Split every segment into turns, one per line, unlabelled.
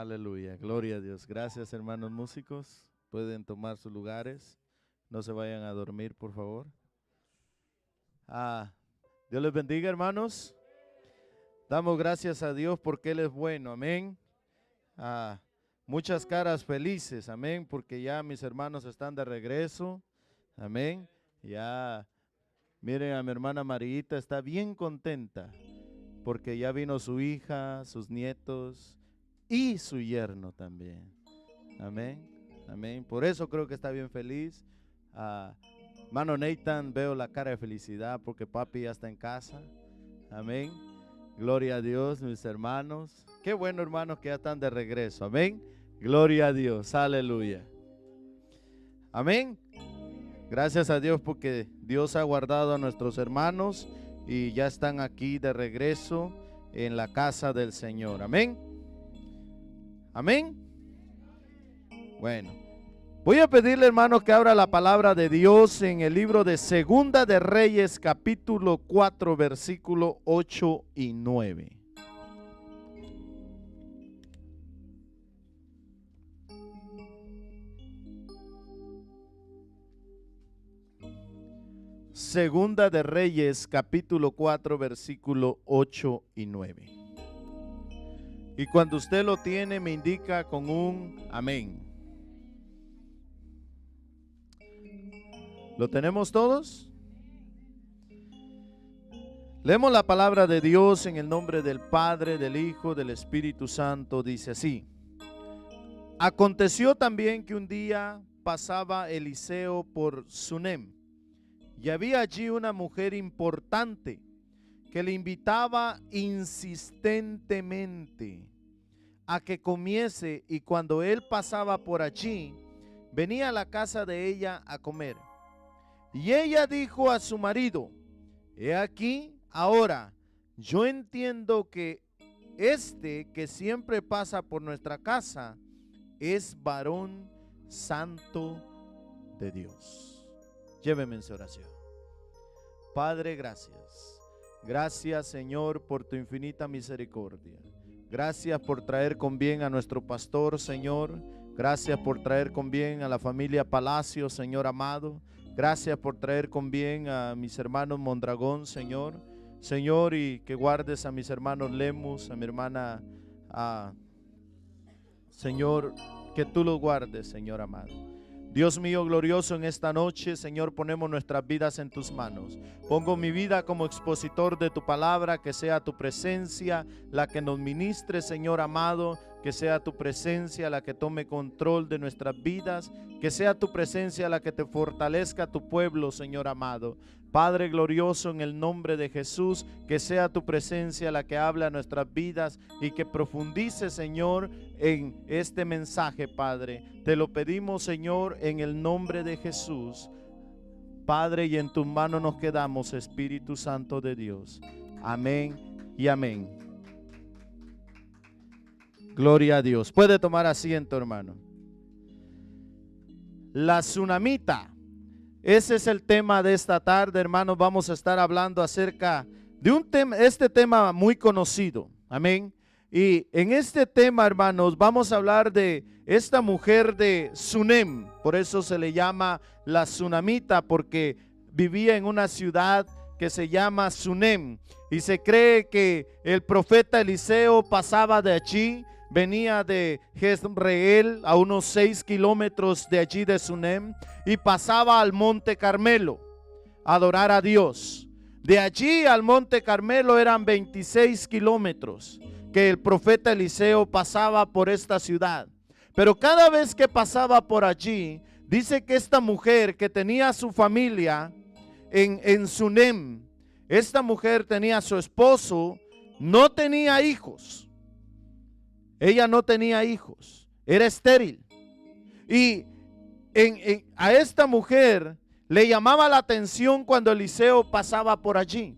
Aleluya, gloria a Dios. Gracias, hermanos músicos. Pueden tomar sus lugares. No se vayan a dormir, por favor. Dios les bendiga, hermanos. Damos gracias a Dios porque Él es bueno. Amén. Muchas caras felices. Amén. Porque ya mis hermanos están de regreso. Amén. Ya, miren a mi hermana Marita, está bien contenta. Porque ya vino su hija, sus nietos y su yerno también. Amén. Amén. Por eso creo que está bien feliz. Hermano Nathan, veo la cara de felicidad porque papi ya está en casa. Amén. Gloria a Dios, mis hermanos. Qué bueno, hermanos, que ya están de regreso. Amén. Gloria a Dios. Aleluya. Amén. Gracias a Dios porque Dios ha guardado a nuestros hermanos y ya están aquí de regreso en la casa del Señor. Amén. Amén. Bueno, voy a pedirle, hermano, que abra la palabra de Dios en el libro de Segunda de Reyes, capítulo 4, versículo 8 y 9. Segunda de Reyes, capítulo 4, versículo 8 y 9. Y cuando usted lo tiene, me indica con un amén. ¿Lo tenemos todos? Leemos la palabra de Dios en el nombre del Padre, del Hijo, del Espíritu Santo. Dice así: Aconteció también que un día pasaba Eliseo por Sunem, y había allí una mujer importante que le invitaba insistentemente a que comiese, y cuando él pasaba por allí, venía a la casa de ella a comer. Y ella dijo a su marido: He aquí, ahora yo entiendo que este que siempre pasa por nuestra casa es varón santo de Dios. Lléveme en su oración. Padre, gracias. Gracias, Señor, por tu infinita misericordia. Gracias por traer con bien a nuestro pastor, Señor. Gracias por traer con bien a la familia Palacio, Señor amado. Gracias por traer con bien a mis hermanos Mondragón, Señor. Señor, y que guardes a mis hermanos Lemus, a mi hermana, Señor, que tú los guardes, Señor amado. Dios mío glorioso, en esta noche, Señor, ponemos nuestras vidas en tus manos. Pongo mi vida como expositor de tu palabra, que sea tu presencia la que nos ministre, Señor amado, que sea tu presencia la que tome control de nuestras vidas, que sea tu presencia la que te fortalezca a tu pueblo, Señor amado. Padre glorioso, en el nombre de Jesús, que sea tu presencia la que habla a nuestras vidas y que profundice, Señor, en este mensaje, Padre. Te lo pedimos, Señor, en el nombre de Jesús. Padre, y en tus manos nos quedamos, Espíritu Santo de Dios. Amén y amén. Gloria a Dios. Puede tomar asiento, hermano. La tsunamita. Ese es el tema de esta tarde, hermanos. Vamos a estar hablando acerca de un tema, este tema muy conocido. Amén. Y en este tema, hermanos, vamos a hablar de esta mujer de Sunem. Por eso se le llama la tsunamita, porque vivía en una ciudad que se llama Sunem. Y se cree que el profeta Eliseo pasaba de allí. Venía de Jezreel, a unos 6 kilómetros de allí de Sunem, y pasaba al monte Carmelo a adorar a Dios. De allí al monte Carmelo eran 26 kilómetros que el profeta Eliseo pasaba por esta ciudad. Pero cada vez que pasaba por allí, dice que esta mujer que tenía su familia en Sunem, esta mujer tenía a su esposo, no tenía hijos. Ella no tenía hijos, era estéril. Y a esta mujer le llamaba la atención cuando Eliseo pasaba por allí,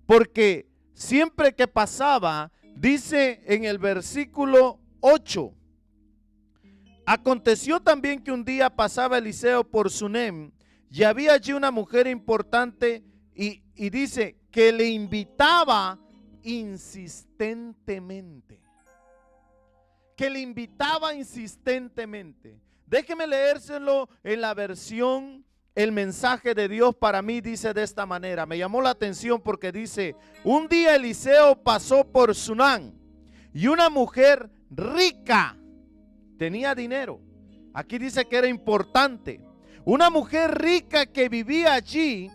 porque siempre que pasaba, dice en el versículo 8, aconteció también que un día pasaba Eliseo por Sunem, y había allí una mujer importante, y dice que le invitaba insistentemente. que le invitaba insistentemente. Déjeme leérselo en la versión El mensaje de Dios para mí. Dice de esta manera, me llamó la atención porque dice: un día Eliseo pasó por Sunam y una mujer rica, tenía dinero. Aquí dice que era importante. Una mujer rica que vivía allí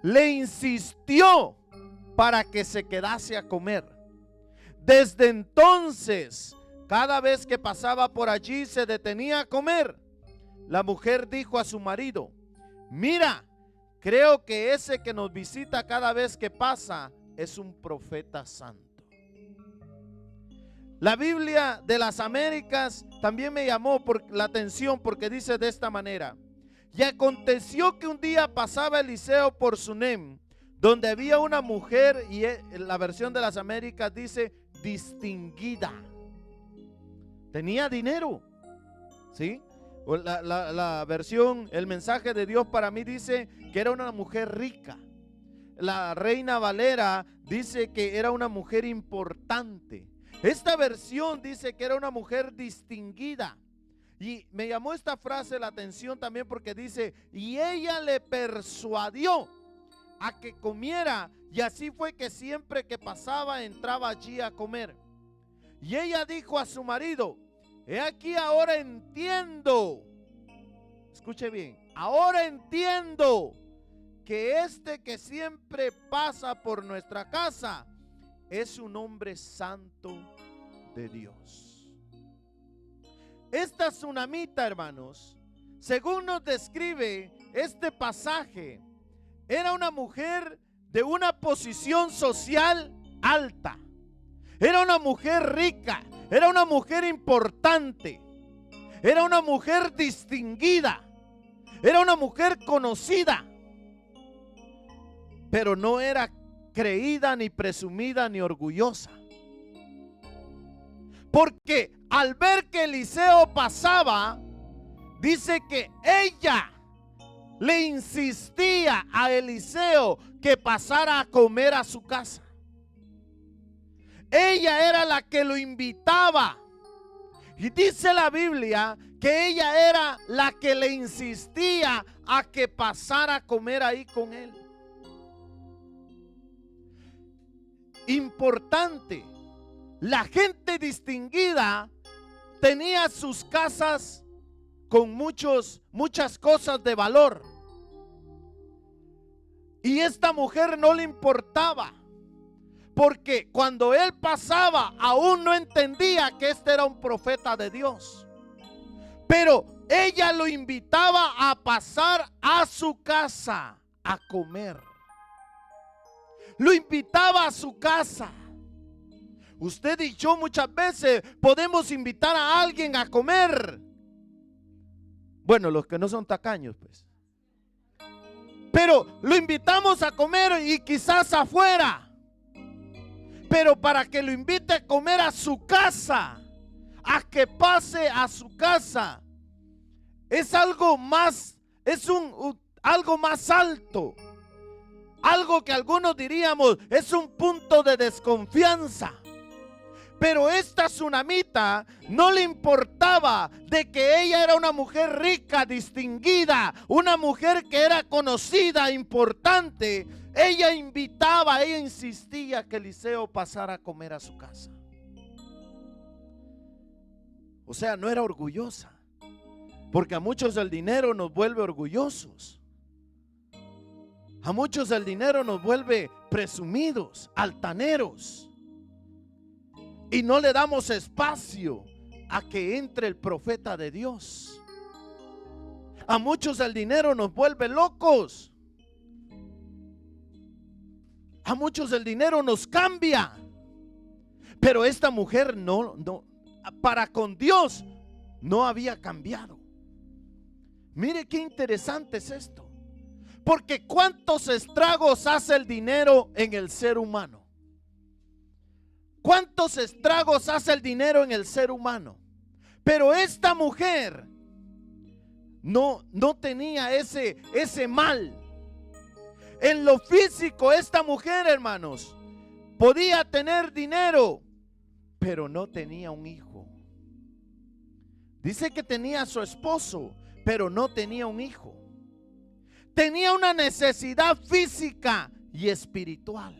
le insistió para que se quedase a comer. Desde entonces, cada vez que pasaba por allí se detenía a comer. La mujer dijo a su marido: mira, creo que ese que nos visita cada vez que pasa es un profeta santo. La Biblia de las Américas también me llamó la atención porque dice de esta manera: y aconteció que un día pasaba Eliseo por Sunem, donde había una mujer, y la versión de las Américas dice distinguida. Tenía dinero, ¿sí? La versión El mensaje de Dios para mí dice que era una mujer rica. La Reina Valera dice que era una mujer importante. Esta versión dice que era una mujer distinguida. Y me llamó esta frase la atención también porque dice: y ella le persuadió a que comiera, y así fue que siempre que pasaba entraba allí a comer. Y ella dijo a su marido: he aquí, ahora entiendo, escuche bien, ahora entiendo que este que siempre pasa por nuestra casa es un hombre santo de Dios. Esta tsunamita, hermanos, según nos describe este pasaje, era una mujer de una posición social alta. Era una mujer rica, era una mujer importante, era una mujer distinguida, era una mujer conocida, pero no era creída, ni presumida, ni orgullosa. Porque al ver que Eliseo pasaba, dice que ella le insistía a Eliseo que pasara a comer a su casa. Ella era la que lo invitaba. Y dice la Biblia que ella era la que le insistía a que pasara a comer ahí con él. Importante, la gente distinguida tenía sus casas con muchas cosas de valor. Y esta mujer no le importaba, porque cuando él pasaba aún no entendía que este era un profeta de Dios. Pero ella lo invitaba a pasar a su casa a comer. Lo invitaba a su casa. Usted y yo muchas veces podemos invitar a alguien a comer. Bueno, los que no son tacaños, pues. Pero lo invitamos a comer y quizás afuera. Pero para que lo invite a comer a su casa, a que pase a su casa, es algo más, algo más alto. Algo que algunos diríamos es un punto de desconfianza. Pero esta tsunamita no le importaba de que ella era una mujer rica, distinguida, una mujer que era conocida, importante. Ella invitaba, ella insistía que Eliseo pasara a comer a su casa. O sea, no era orgullosa, porque a muchos el dinero nos vuelve orgullosos. A muchos el dinero nos vuelve presumidos, altaneros. Y no le damos espacio a que entre el profeta de Dios. A muchos el dinero nos vuelve locos. A muchos el dinero nos cambia. Pero esta mujer no, para con Dios no había cambiado. Mire qué interesante es esto. Porque cuántos estragos hace el dinero en el ser humano. ¿Cuántos estragos hace el dinero en el ser humano? Pero esta mujer no tenía ese mal. En lo físico, esta mujer, hermanos, podía tener dinero, pero no tenía un hijo. Dice que tenía a su esposo, pero no tenía un hijo. Tenía una necesidad física y espiritual.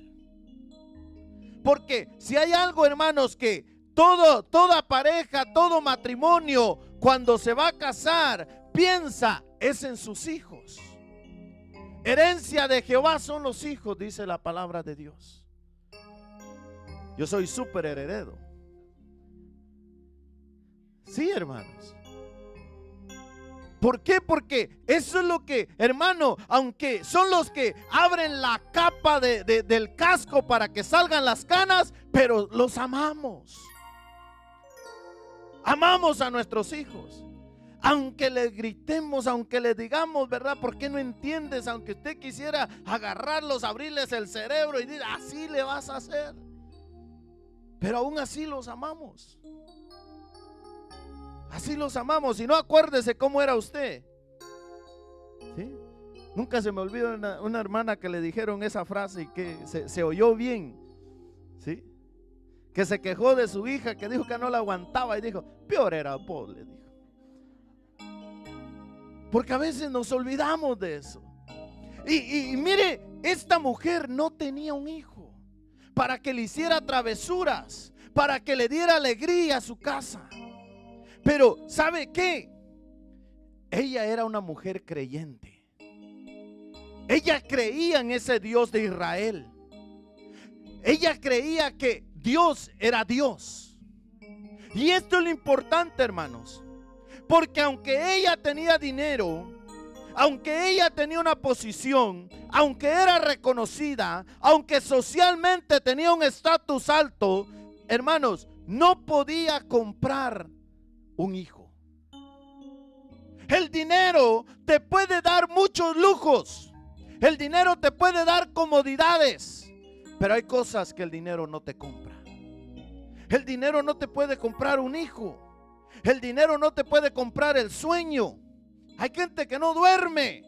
Porque si hay algo, hermanos, que toda pareja, todo matrimonio, cuando se va a casar, piensa es en sus hijos. Herencia de Jehová son los hijos, dice la palabra de Dios. Yo soy súper heredero. Sí, hermanos. ¿Por qué? Porque eso es lo que, hermano, aunque son los que abren la capa del casco para que salgan las canas, pero los amamos. Amamos a nuestros hijos. Aunque les gritemos, aunque les digamos, ¿verdad? ¿Por qué no entiendes? Aunque usted quisiera agarrarlos, abrirles el cerebro y decir, así le vas a hacer. Pero aún así los amamos. Así los amamos. Y no, acuérdese cómo era usted. ¿Sí? Nunca se me olvida una hermana que le dijeron esa frase y que se oyó bien. ¿Sí? Que se quejó de su hija, que dijo que no la aguantaba y dijo, peor era vos, le dijo. Porque a veces nos olvidamos de eso. Y mire, esta mujer no tenía un hijo para que le hiciera travesuras, para que le diera alegría a su casa. Pero ¿sabe qué? Ella era una mujer creyente. Ella creía en ese Dios de Israel. Ella creía que Dios era Dios. Y esto es lo importante, hermanos. Porque aunque ella tenía dinero, aunque ella tenía una posición, aunque era reconocida, aunque socialmente tenía un estatus alto, hermanos, no podía comprar un hijo. El dinero te puede dar muchos lujos. El dinero te puede dar comodidades. Pero hay cosas que el dinero no te compra. El dinero no te puede comprar un hijo. El dinero no te puede comprar el sueño. Hay gente que no duerme.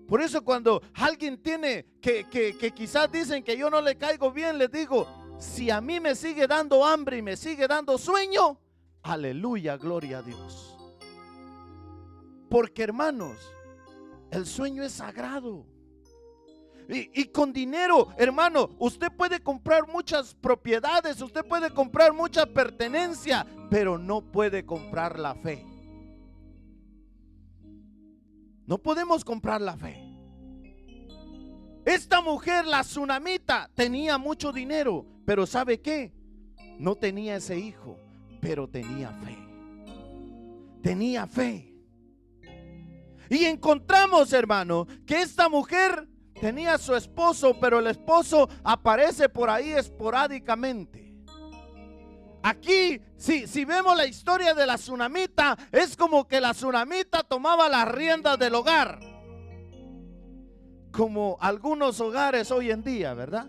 Por eso cuando alguien tiene que quizás dicen que yo no le caigo bien, les digo, si a mí me sigue dando hambre y me sigue dando sueño, aleluya, gloria a Dios. Porque, hermanos, el sueño es sagrado. Y con dinero, hermano, usted puede comprar muchas propiedades, usted puede comprar mucha pertenencia, pero no puede comprar la fe. No podemos comprar la fe. Esta mujer, la tsunamita, tenía mucho dinero, pero ¿sabe qué? No tenía ese hijo, pero tenía fe. Tenía fe. Y encontramos, hermano, que esta mujer tenía a su esposo, pero el esposo aparece por ahí esporádicamente. Aquí, si vemos la historia de la tsunamita, es como que la tsunamita tomaba las riendas del hogar. Como algunos hogares hoy en día, ¿verdad?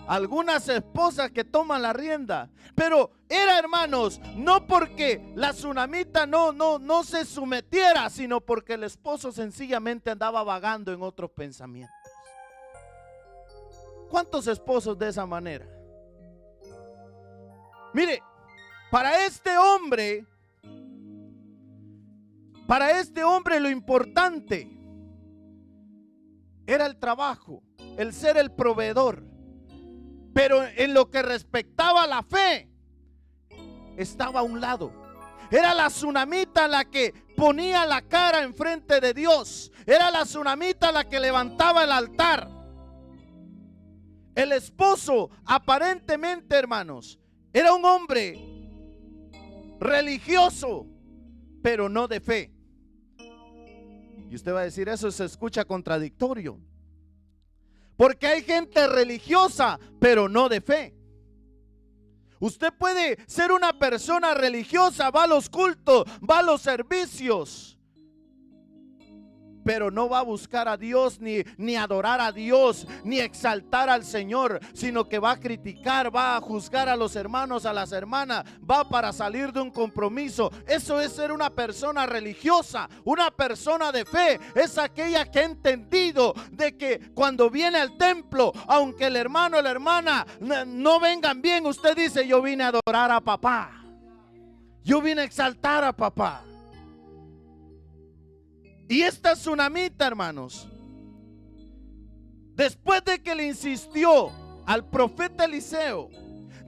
Algunas esposas que toman la rienda. Pero era, hermanos, no porque la tsunamita no se sometiera, sino porque el esposo sencillamente andaba vagando en otros pensamientos. ¿Cuántos esposos de esa manera? Mire, para este hombre lo importante era el trabajo, el ser el proveedor. Pero en lo que respectaba a la fe, estaba a un lado. Era la tsunamita la que ponía la cara enfrente de Dios. Era la tsunamita la que levantaba el altar. El esposo, aparentemente, hermanos, era un hombre religioso, pero no de fe. Y usted va a decir, eso se escucha contradictorio. Porque hay gente religiosa, pero no de fe. Usted puede ser una persona religiosa, va a los cultos, va a los servicios, pero no va a buscar a Dios, ni adorar a Dios, ni exaltar al Señor, sino que va a criticar, va a juzgar a los hermanos, a las hermanas, va para salir de un compromiso. Eso es ser una persona religiosa, una persona de fe. Es aquella que ha entendido de que cuando viene al templo, aunque el hermano o la hermana no vengan bien, usted dice: yo vine a adorar a papá, yo vine a exaltar a papá. Y esta tsunamita, hermanos, después de que le insistió al profeta Eliseo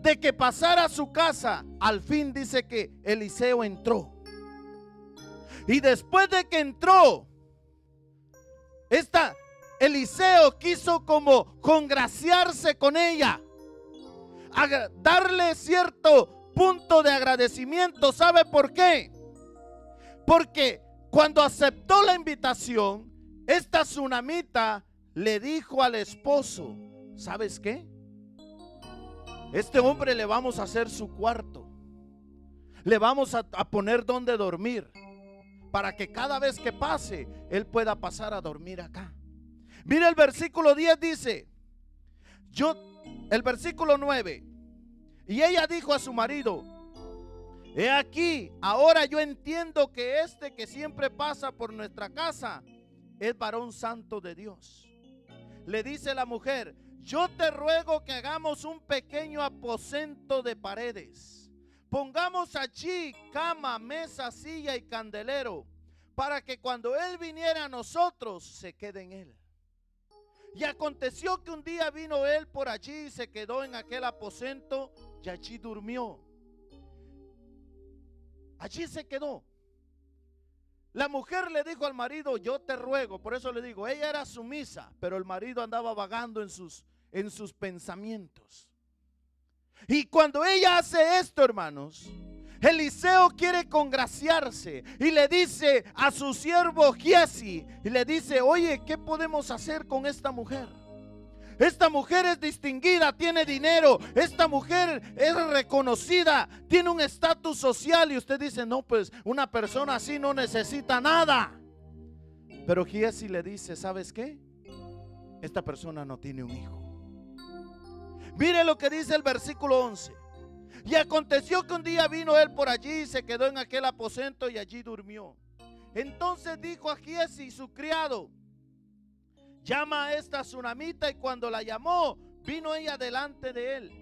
de que pasara a su casa, al fin dice que Eliseo entró. Y después de que entró, Eliseo quiso como congraciarse con ella, darle cierto punto de agradecimiento. ¿Sabe por qué? Porque cuando aceptó la invitación, esta tsunamita le dijo al esposo: ¿sabes qué? Este hombre le vamos a hacer su cuarto, le vamos a poner donde dormir, para que cada vez que pase, él pueda pasar a dormir acá. Mira el versículo 10, dice, el versículo 9, y ella dijo a su marido: he aquí, ahora yo entiendo que este que siempre pasa por nuestra casa es varón santo de Dios. Le dice la mujer: yo te ruego que hagamos un pequeño aposento de paredes. Pongamos allí cama, mesa, silla y candelero, para que cuando él viniera a nosotros se quede en él. Y aconteció que un día vino él por allí y se quedó en aquel aposento y allí durmió. Allí se quedó. La mujer le dijo al marido: yo te ruego. Por eso le digo, ella era sumisa, pero el marido andaba vagando en sus pensamientos. Y cuando ella hace esto, hermanos, Eliseo quiere congraciarse y le dice a su siervo Giesi, y le dice: oye, ¿qué podemos hacer con esta mujer? Esta mujer es distinguida, tiene dinero, esta mujer es reconocida, tiene un estatus social. Y usted dice: no, pues una persona así no necesita nada. Pero Giesi le dice: ¿sabes qué? Esta persona no tiene un hijo. Mire lo que dice el versículo 11. Y aconteció que un día vino él por allí y se quedó en aquel aposento y allí durmió. Entonces dijo a Giesi su criado: llama a esta tsunamita. Y cuando la llamó, vino ella delante de él.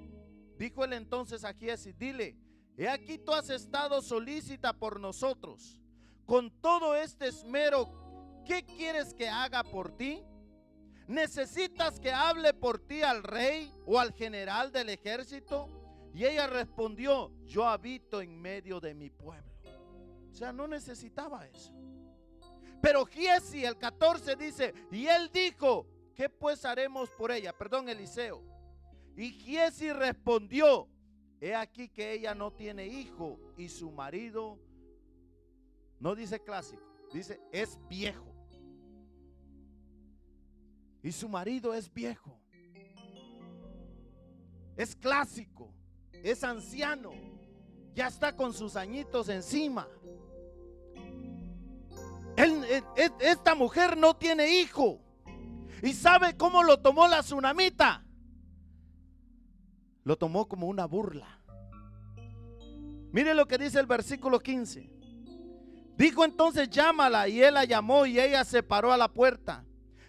Dijo él entonces a Giesi: dile: he aquí tú has estado solícita por nosotros. Con todo este esmero, ¿qué quieres que haga por ti? ¿Necesitas que hable por ti al rey o al general del ejército? Y ella respondió: yo habito en medio de mi pueblo. O sea, no necesitaba eso. Pero Giesi, el 14 dice: y él dijo: ¿qué pues haremos por ella? Perdón, Eliseo. Y Giesi respondió: he aquí que ella no tiene hijo y su marido, no dice clásico, dice es viejo. Y su marido es viejo, es clásico, es anciano, ya está con sus añitos encima. Esta mujer no tiene hijo. ¿Y sabe cómo lo tomó la tsunamita? Lo tomó como una burla. Mire lo que dice el versículo 15. Dijo entonces: llámala. Y él la llamó y ella se paró a la puerta.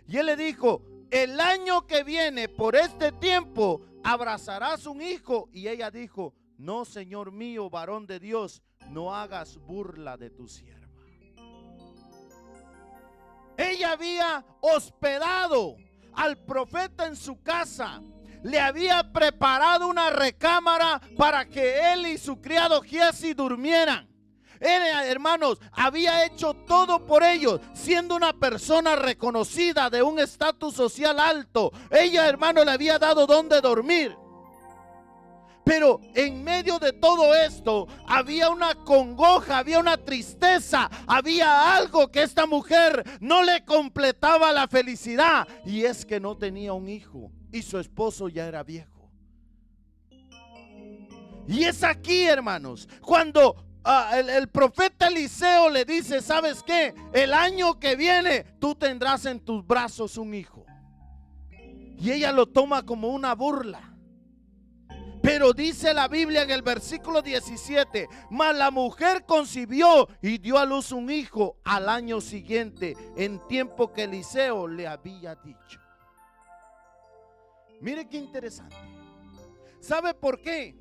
Y él le dijo: el año que viene por este tiempo abrazarás un hijo. Y ella dijo: no, señor mío, varón de Dios, no hagas burla de tu sierva. Ella había hospedado al profeta en su casa, le había preparado una recámara para que él y su criado Giesi durmieran. Él, hermanos, había hecho todo por ellos, siendo una persona reconocida de un estatus social alto. Ella, hermano, le había dado donde dormir. Pero en medio de todo esto había una congoja, había una tristeza, había algo que esta mujer no le completaba la felicidad, y es que no tenía un hijo y su esposo ya era viejo. Y es aquí, hermanos, cuando el profeta Eliseo le dice: ¿sabes qué? El año que viene tú tendrás en tus brazos un hijo. Y ella lo toma como una burla. Pero dice la Biblia en el versículo 17: mas la mujer concibió y dio a luz un hijo al año siguiente, en tiempo que Eliseo le había dicho. Mire qué interesante. ¿Sabe por qué?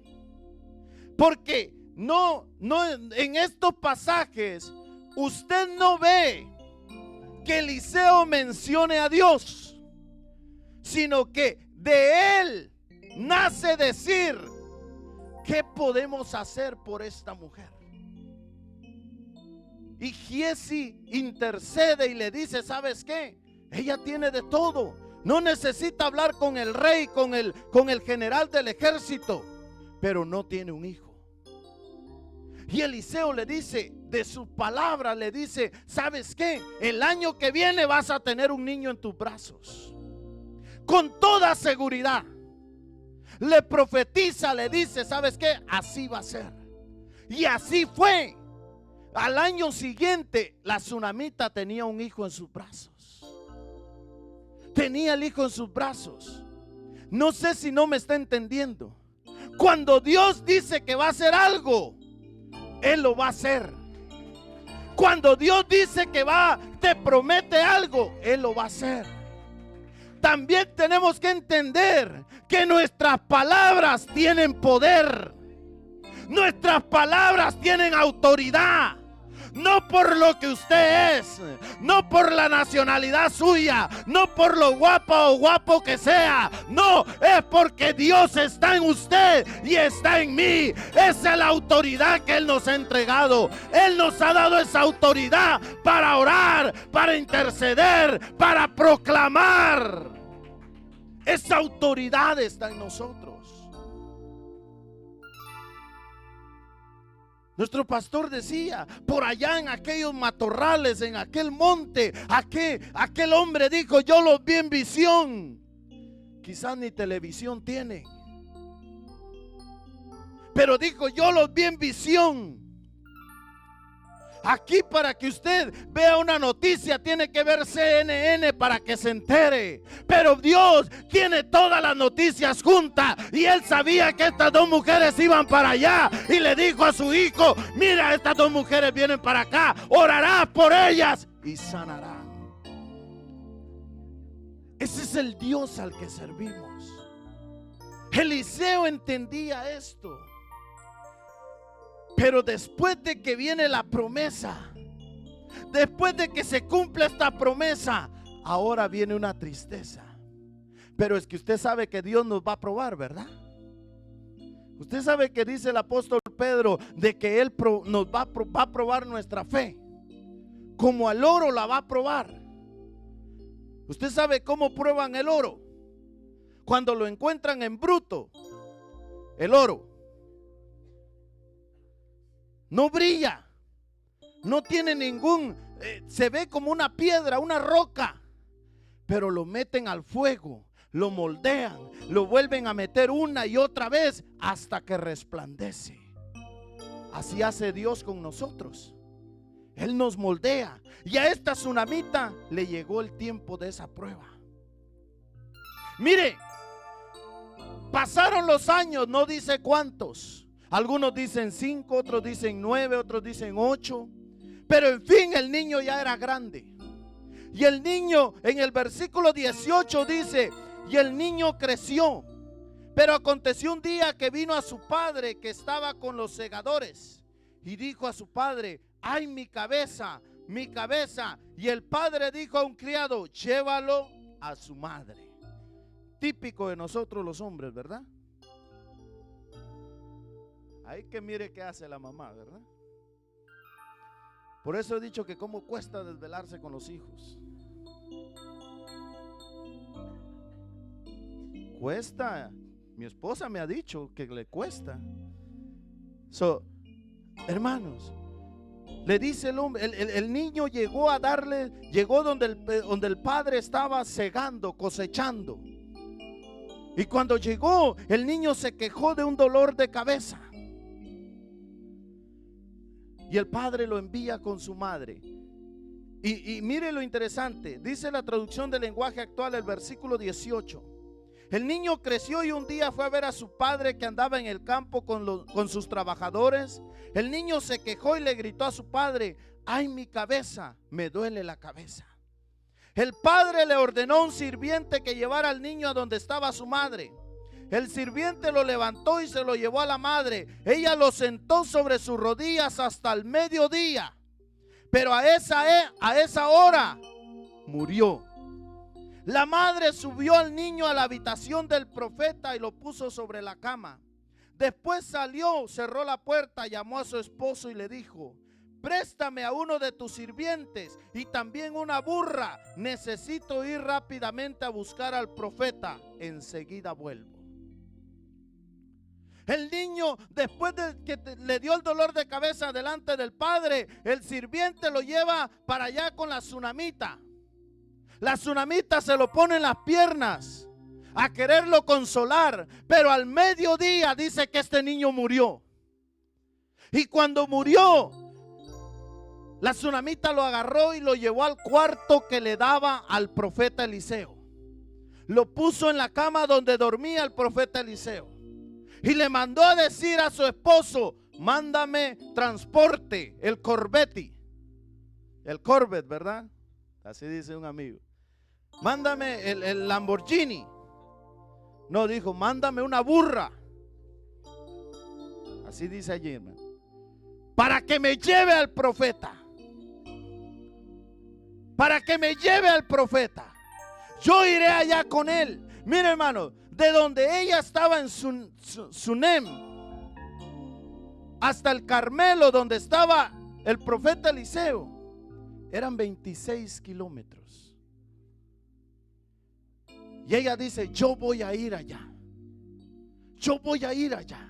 Porque no en estos pasajes usted no ve que Eliseo mencione a Dios, sino que de él nace decir: ¿qué podemos hacer por esta mujer? Y Giezi intercede y le dice: ¿sabes qué? Ella tiene de todo, no necesita hablar con el rey, con el general del ejército, pero no tiene un hijo. Y Eliseo le dice, de su palabra le dice: ¿sabes qué? El año que viene vas a tener un niño en tus brazos. Con toda seguridad. Le profetiza, le dice: ¿sabes qué? Así va a ser. Y así fue. Al año siguiente, la tsunamita tenía un hijo en sus brazos. Tenía el hijo en sus brazos. No sé si no me está entendiendo. Cuando Dios dice que va a hacer algo, Él lo va a hacer. Cuando Dios dice que te promete algo, Él lo va a hacer. También tenemos que entender que nuestras palabras tienen poder. Nuestras palabras tienen autoridad. No por lo que usted es, no por la nacionalidad suya, no por lo guapa o guapo que sea. No, es porque Dios está en usted y está en mí. Esa es la autoridad que Él nos ha entregado. Él nos ha dado esa autoridad para orar, para interceder, para proclamar. Esa autoridad está en nosotros. Nuestro pastor decía: por allá en aquellos matorrales, en aquel monte, aquel hombre dijo: yo los vi en visión. Quizás ni televisión tiene, pero dijo: yo los vi en visión. Aquí, para que usted vea una noticia, tiene que ver CNN para que se entere. Pero Dios tiene todas las noticias juntas. Y Él sabía que estas dos mujeres iban para allá. Y le dijo a su hijo: mira, estas dos mujeres vienen para acá. Orarás por ellas y sanarán. Ese es el Dios al que servimos. Eliseo entendía esto. Pero después de que viene la promesa, después de que se cumple esta promesa, ahora viene una tristeza. Pero es que usted sabe que Dios nos va a probar, ¿verdad? Usted sabe que dice el apóstol Pedro de que Él nos va a probar nuestra fe, como al oro la va a probar. Usted sabe cómo prueban el oro. Cuando lo encuentran en bruto, el oro no brilla, no tiene se ve como una piedra, una roca, pero lo meten al fuego, lo moldean, lo vuelven a meter una y otra vez hasta que resplandece. Así hace Dios con nosotros. Él nos moldea. Y a esta tsunamita le llegó el tiempo de esa prueba. Mire, pasaron los años, no dice cuántos. Algunos dicen 5, otros dicen 9, otros dicen 8. Pero en fin, el niño ya era grande. Y el niño, en el versículo 18 dice: y el niño creció. Pero aconteció un día que vino a su padre, que estaba con los segadores, y dijo a su padre: ay, mi cabeza, mi cabeza. Y el padre dijo a un criado: llévalo a su madre. Típico de nosotros los hombres, ¿verdad? Ahí que mire qué hace la mamá, ¿verdad? Por eso he dicho que cómo cuesta desvelarse con los hijos. Cuesta. Mi esposa me ha dicho que le cuesta. Hermanos, le dice el hombre, el niño llegó donde el padre estaba segando, cosechando. Y cuando llegó, el niño se quejó de un dolor de cabeza. Y el padre lo envía con su madre. Y mire lo interesante, dice la traducción del lenguaje actual, el versículo 18. El niño creció y un día fue a ver a su padre que andaba en el campo con sus trabajadores. El niño se quejó y le gritó a su padre: ay, mi cabeza, me duele la cabeza. El padre le ordenó a un sirviente que llevara al niño a donde estaba su madre. El sirviente lo levantó y se lo llevó a la madre. Ella lo sentó sobre sus rodillas hasta el mediodía. Pero a esa hora murió. La madre subió al niño a la habitación del profeta y lo puso sobre la cama. Después salió, cerró la puerta, llamó a su esposo y le dijo: préstame a uno de tus sirvientes y también una burra. Necesito ir rápidamente a buscar al profeta. Enseguida vuelvo. El niño, después de que le dio el dolor de cabeza delante del padre, el sirviente lo lleva para allá con la tsunamita. La tsunamita se lo pone en las piernas a quererlo consolar, pero al mediodía dice que este niño murió. Y cuando murió, la tsunamita lo agarró y lo llevó al cuarto que le daba al profeta Eliseo. Lo puso en la cama donde dormía el profeta Eliseo. Y le mandó a decir a su esposo: mándame transporte, el Corvette. El Corvette, ¿verdad? Así dice un amigo. Mándame el Lamborghini. No, dijo: mándame una burra. Así dice allí, hermano. Para que me lleve al profeta. Para que me lleve al profeta. Yo iré allá con él. Mire, hermano, de donde ella estaba en Sunem hasta el Carmelo, donde estaba el profeta Eliseo, eran 26 kilómetros. Y ella dice: yo voy a ir allá. Yo voy a ir allá.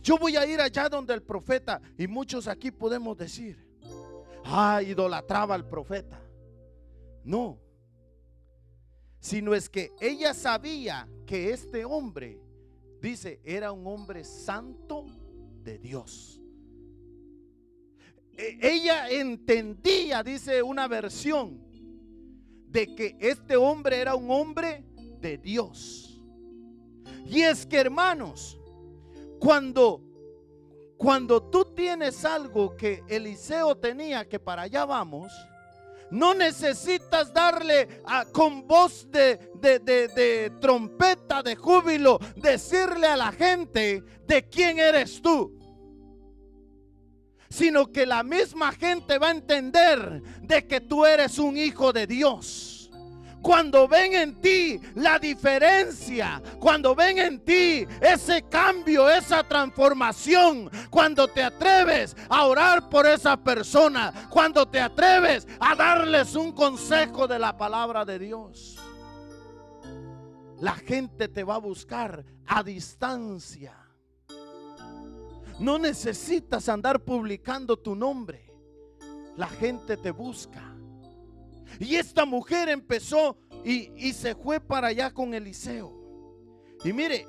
Yo voy a ir allá donde el profeta. Y muchos aquí podemos decir: idolatraba al profeta. No, sino es que ella sabía que este hombre, dice, era un hombre santo de Dios. Ella entendía, dice una versión, de que este hombre era un hombre de Dios. Y es que, hermanos, cuando tú tienes algo que Eliseo tenía, que para allá vamos, no necesitas darle con voz de trompeta, de júbilo, decirle a la gente de quién eres tú, sino que la misma gente va a entender de que tú eres un hijo de Dios. Cuando ven en ti la diferencia, cuando ven en ti ese cambio, esa transformación, cuando te atreves a orar por esa persona, cuando te atreves a darles un consejo de la palabra de Dios, la gente te va a buscar a distancia. No necesitas andar publicando tu nombre, la gente te busca. Y esta mujer empezó y se fue para allá con Eliseo. Y mire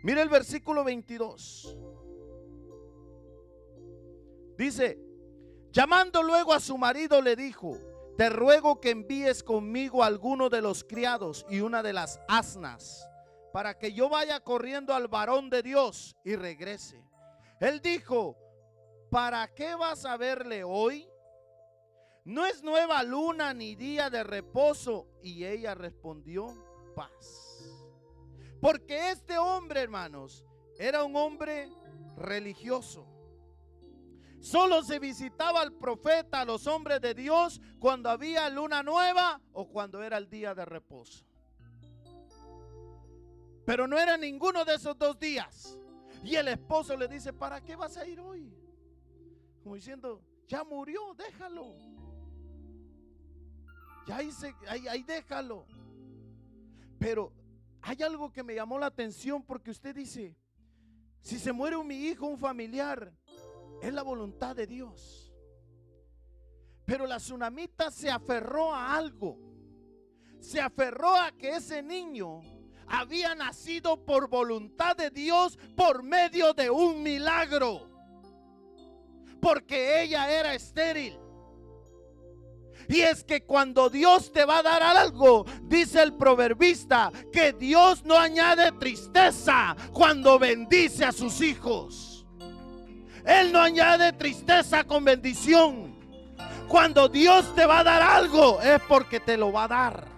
el versículo 22. Dice: llamando luego a su marido le dijo: te ruego que envíes conmigo a alguno de los criados y una de las asnas, para que yo vaya corriendo al varón de Dios y regrese. Él dijo: ¿para qué vas a verle hoy? No es nueva luna ni día de reposo. Y ella respondió: paz. Porque este hombre, hermanos, era un hombre religioso. Solo se visitaba al profeta, a los hombres de Dios, cuando había luna nueva o cuando era el día de reposo. Pero no era ninguno de esos dos días. Y el esposo le dice: ¿para qué vas a ir hoy? Como diciendo: ya murió, déjalo. Ya ahí déjalo. Pero hay algo que me llamó la atención, porque usted dice: si se muere mi hijo, un familiar, es la voluntad de Dios. Pero la tsunamita se aferró a algo. Se aferró a que ese niño había nacido por voluntad de Dios por medio de un milagro, porque ella era estéril. Y es que cuando Dios te va a dar algo, dice el proverbista, que Dios no añade tristeza cuando bendice a sus hijos. Él no añade tristeza con bendición. Cuando Dios te va a dar algo, es porque te lo va a dar.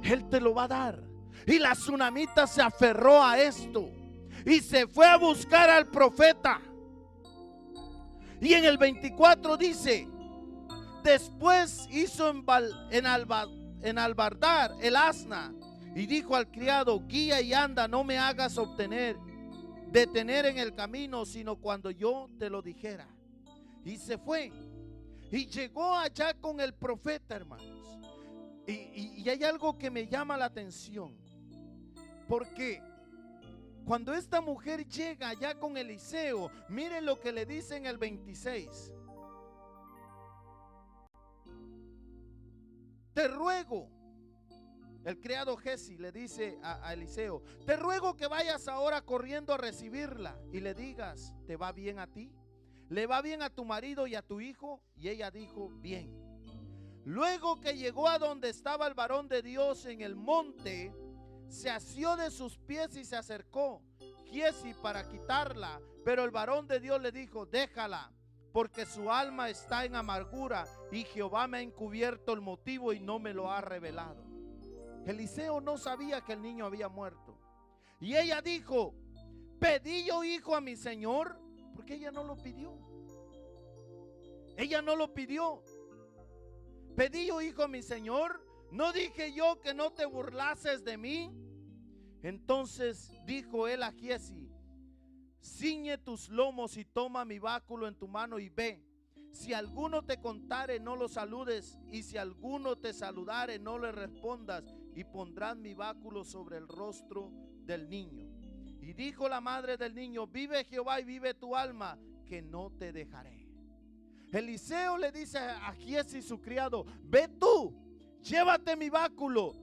Él te lo va a dar. Y la tsunamita se aferró a esto y se fue a buscar al profeta. Y en el 24 dice: después hizo enalbardar el asna y dijo al criado: guía y anda, no me hagas detener en el camino, sino cuando yo te lo dijera. Y se fue y llegó allá con el profeta, hermanos. Y hay algo que me llama la atención, porque cuando esta mujer llega allá con Eliseo, miren lo que le dice en el 26. Te ruego, el criado Giezi le dice a Eliseo: te ruego que vayas ahora corriendo a recibirla y le digas: ¿te va bien a ti? ¿Le va bien a tu marido y a tu hijo? Y ella dijo: bien. Luego que llegó a donde estaba el varón de Dios en el monte, se asió de sus pies y se acercó Giezi para quitarla, pero el varón de Dios le dijo: déjala, porque su alma está en amargura y Jehová me ha encubierto el motivo y no me lo ha revelado. Eliseo no sabía que el niño había muerto. Y ella dijo: pedí yo hijo a mi señor, porque ella no lo pidió. Ella no lo pidió. Pedí yo hijo a mi señor, ¿no dije yo que no te burlases de mí? Entonces dijo él a Giezi: ciñe tus lomos y toma mi báculo en tu mano y ve. Si alguno te contare, no lo saludes, y si alguno te saludare, no le respondas, y pondrán mi báculo sobre el rostro del niño. Y dijo la madre del niño: vive Jehová y vive tu alma, que no te dejaré. Eliseo le dice a Giezi su criado: ve tú, llévate mi báculo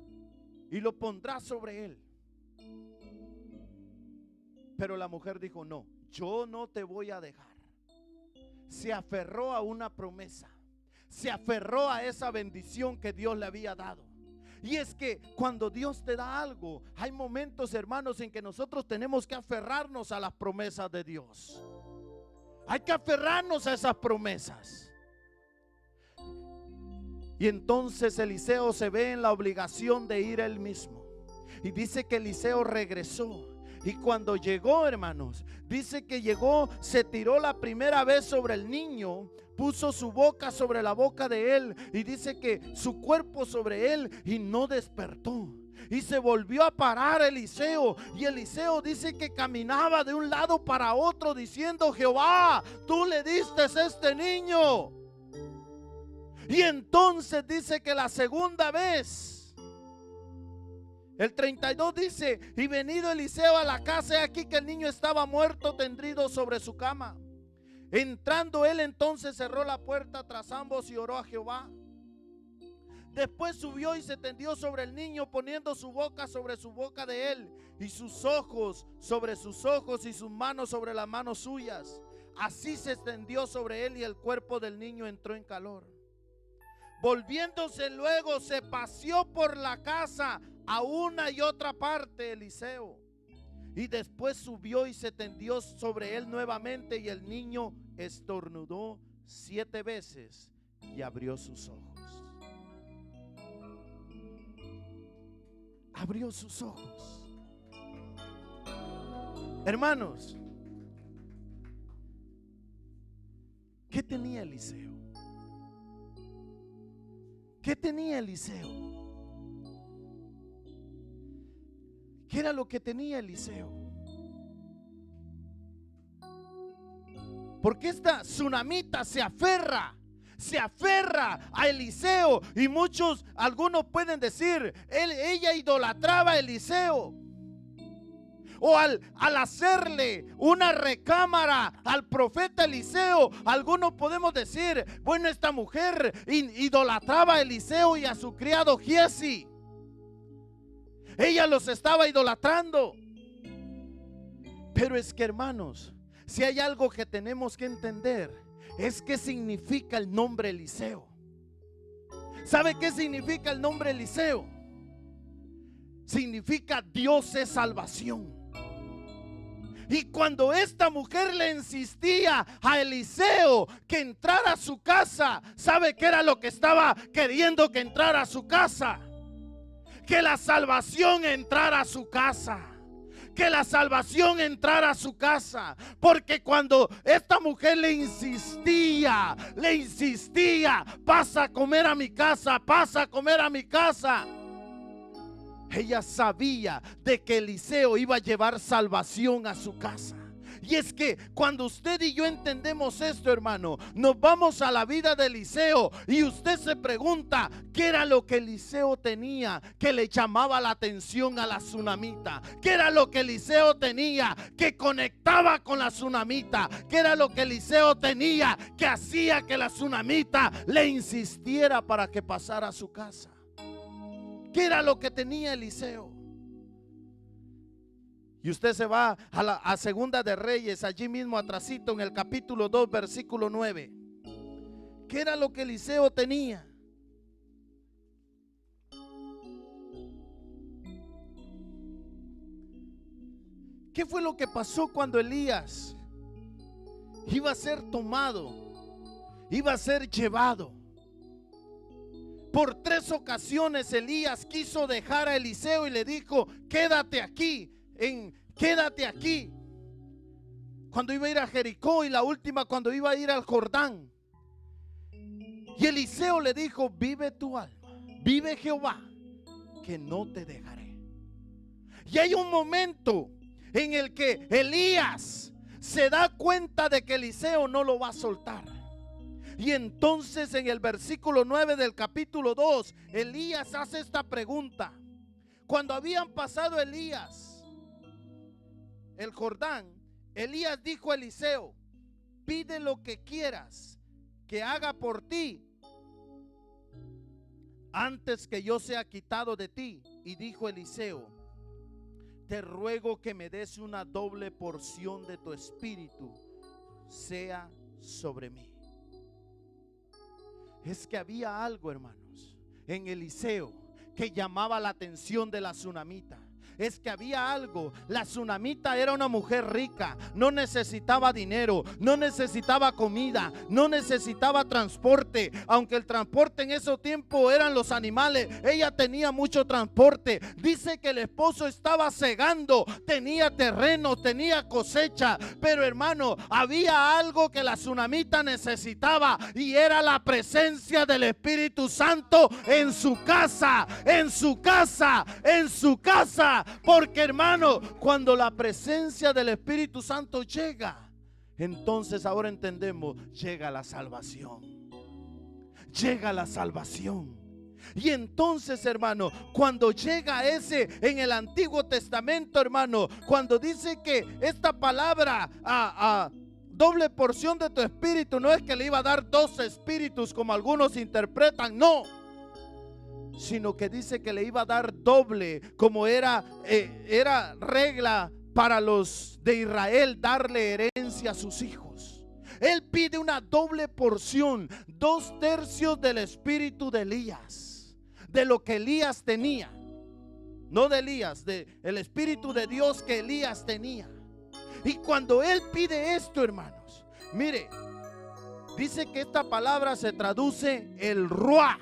y lo pondrás sobre él. Pero la mujer dijo: no, yo no te voy a dejar. Se aferró a una promesa, se aferró a esa bendición que Dios le había dado. Y es que cuando Dios te da algo, hay momentos, hermanos, en que nosotros tenemos que aferrarnos a las promesas de Dios. Hay que aferrarnos a esas promesas. Y entonces Eliseo se ve en la obligación de ir él mismo. Y dice que Eliseo regresó. Y cuando llegó, hermanos, dice que llegó, se tiró la primera vez sobre el niño, puso su boca sobre la boca de él y dice que su cuerpo sobre él y no despertó. Y se volvió a parar Eliseo, y Eliseo dice que caminaba de un lado para otro diciendo: Jehová, tú le diste a este niño. Y entonces dice que la segunda vez, el 32 dice: y venido Eliseo a la casa, he aquí que el niño estaba muerto, tendido sobre su cama. Entrando él, entonces cerró la puerta tras ambos y oró a Jehová. Después subió y se tendió sobre el niño, poniendo su boca sobre su boca de él, y sus ojos sobre sus ojos, y sus manos sobre las manos suyas. Así se extendió sobre él, y el cuerpo del niño entró en calor. Volviéndose luego, se paseó por la casa a una y otra parte Eliseo. Y después subió y se tendió sobre él nuevamente, y el niño estornudó 7 veces y abrió sus ojos. Abrió sus ojos. Hermanos, ¿qué tenía Eliseo? ¿Qué tenía Eliseo? ¿Qué era lo que tenía Eliseo? Porque esta tsunamita se aferra a Eliseo. Y algunos pueden decir: ella idolatraba a Eliseo. O al hacerle una recámara al profeta Eliseo, algunos podemos decir: bueno, esta mujer idolatraba a Eliseo y a su criado Giezi. Ella los estaba idolatrando. Pero es que, hermanos, si hay algo que tenemos que entender, es qué significa el nombre Eliseo. ¿Sabe qué significa el nombre Eliseo? Significa Dios es salvación. Y cuando esta mujer le insistía a Eliseo que entrara a su casa, ¿sabe qué era lo que estaba queriendo que entrara a su casa? Que la salvación entrara a su casa. Que la salvación entrara a su casa. Porque cuando esta mujer le insistía, pasa a comer a mi casa, pasa a comer a mi casa, ella sabía de que Eliseo iba a llevar salvación a su casa. Y es que cuando usted y yo entendemos esto, hermano, nos vamos a la vida de Eliseo y usted se pregunta qué era lo que Eliseo tenía que le llamaba la atención a la tsunamita, qué era lo que Eliseo tenía que conectaba con la tsunamita, qué era lo que Eliseo tenía que hacía que la tsunamita le insistiera para que pasara a su casa. ¿Qué era lo que tenía Eliseo? Y usted se va a Segunda de Reyes, allí mismo atrasito en el capítulo 2, versículo 9. ¿Qué era lo que Eliseo tenía? ¿Qué fue lo que pasó cuando Elías iba a ser tomado, iba a ser llevado? Por 3 ocasiones Elías quiso dejar a Eliseo y le dijo: quédate aquí, quédate aquí. Cuando iba a ir a Jericó y la última cuando iba a ir al Jordán. Y Eliseo le dijo: vive tu alma, vive Jehová, que no te dejaré. Y hay un momento en el que Elías se da cuenta de que Eliseo no lo va a soltar. Y entonces en el versículo 9 del capítulo 2, Elías hace esta pregunta. Cuando habían pasado Elías el Jordán, Elías dijo a Eliseo: pide lo que quieras que haga por ti antes que yo sea quitado de ti. Y dijo Eliseo: te ruego que me des una doble porción de tu espíritu sea sobre mí. Es que había algo, hermanos, en Eliseo que llamaba la atención de la tsunamita. Es que había algo. La tsunamita era una mujer rica, no necesitaba dinero, no necesitaba comida, no necesitaba transporte. Aunque el transporte en ese tiempo eran los animales, ella tenía mucho transporte. Dice que el esposo estaba segando, tenía terreno, tenía cosecha. Pero, hermano, había algo que la tsunamita necesitaba, y era la presencia del Espíritu Santo en su casa, en su casa, en su casa. Porque, hermano, cuando la presencia del Espíritu Santo llega, entonces ahora entendemos, llega la salvación. Llega la salvación. Y entonces, hermano, cuando llega ese en el Antiguo Testamento, hermano, cuando dice que esta palabra doble porción de tu espíritu, no es que le iba a dar 2 espíritus como algunos interpretan, no, sino que dice que le iba a dar doble, como era regla para los de Israel darle herencia a sus hijos. Él pide una doble porción, 2/3 del espíritu de Elías, de lo que Elías tenía, no de Elías, del espíritu de Dios que Elías tenía. Y cuando él pide esto, hermanos, mire, dice que esta palabra se traduce el ruá